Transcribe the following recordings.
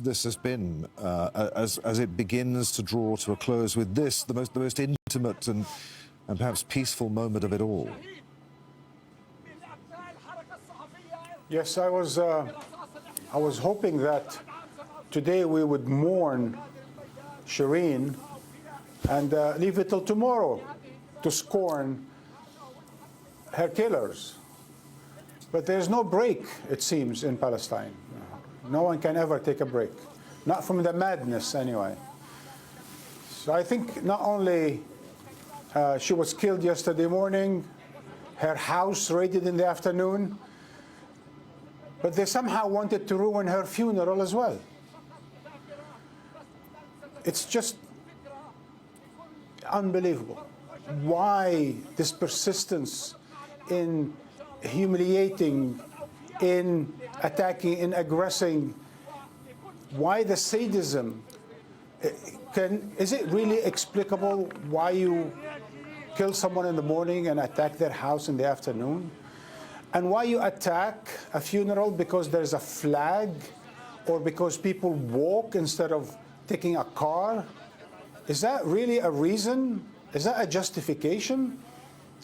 this has been as it begins to draw to a close with this, the most intimate and perhaps peaceful moment of it all? Yes, I was hoping that today we would mourn Shireen and leave it till tomorrow to scorn her killers. But there's no break, it seems, in Palestine. No one can ever take a break, not from the madness anyway. So I think not only she was killed yesterday morning, her house raided in the afternoon, but they somehow wanted to ruin her funeral as well. It's just unbelievable. Why this persistence in humiliating, in attacking, in aggressing? Why the sadism? Is it really explicable why you kill someone in the morning and attack their house in the afternoon? And why you attack a funeral because there's a flag or because people walk instead of taking a car? Is that really a reason? Is that a justification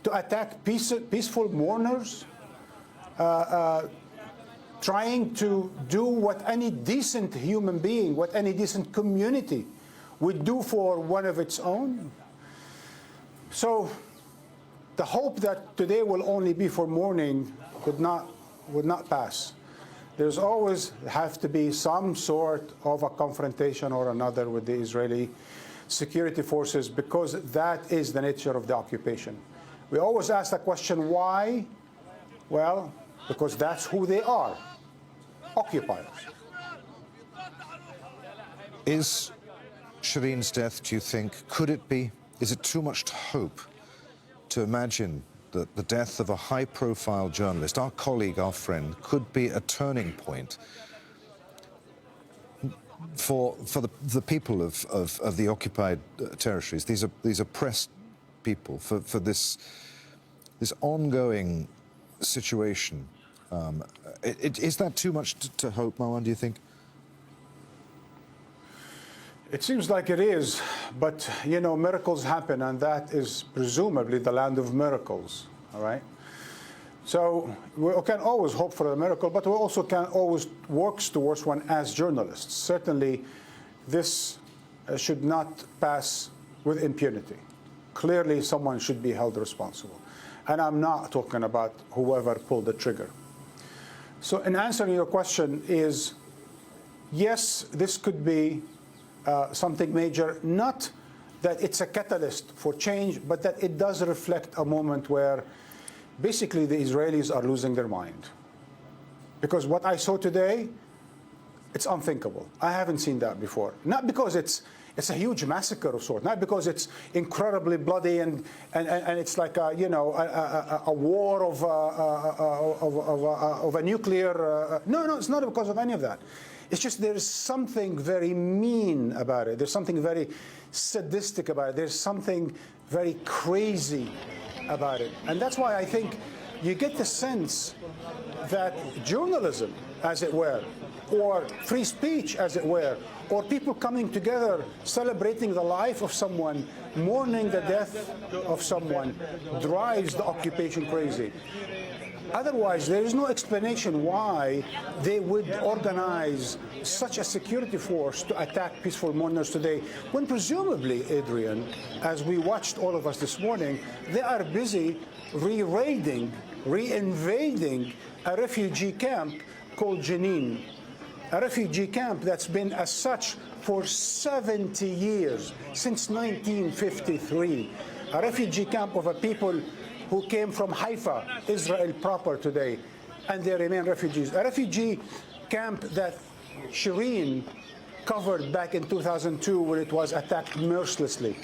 to attack peaceful mourners? Trying to do what any decent human being, what any decent community would do for one of its own? So the hope that today will only be for mourning would not pass. There's always have to be some sort of a confrontation or another with the Israeli security forces, because that is the nature of the occupation. We always ask the question, why? Well, because that's who they are, occupiers. Is Shireen's death, do you think, could it be, is it too much to hope to imagine that the death of a high-profile journalist, our colleague, our friend, could be a turning point for the people of the occupied territories, these oppressed people, for this ongoing situation? Is that too much to hope, Marwan, do you think? It seems like it is, but, you know, miracles happen, and that is presumably the land of miracles, all right? So we can always hope for a miracle, but we also can always work towards one as journalists. Certainly, this should not pass with impunity. Clearly, someone should be held responsible. And I'm not talking about whoever pulled the trigger. So in answering your question is, yes, this could be something major, not that it's a catalyst for change, but that it does reflect a moment where basically the Israelis are losing their mind. Because what I saw today, it's unthinkable. I haven't seen that before. Not because it's a huge massacre of sorts, not because it's incredibly bloody and it's like a, you know, a war of a nuclear. No, it's not because of any of that. It's just there's something very mean about it. There's something very sadistic about it. There's something very crazy about it. And that's why I think you get the sense that journalism, as it were, or free speech, as it were, or people coming together, celebrating the life of someone, mourning the death of someone, drives the occupation crazy. Otherwise, there is no explanation why they would organize such a security force to attack peaceful mourners today, when presumably, Adrian, as we watched all of us this morning, they are busy re-invading a refugee camp called Jenin, a refugee camp that's been as such for 70 years, since 1953, a refugee camp of a people who came from Haifa, Israel proper today, and they remain refugees. A refugee camp that Shireen covered back in 2002 when it was attacked mercilessly.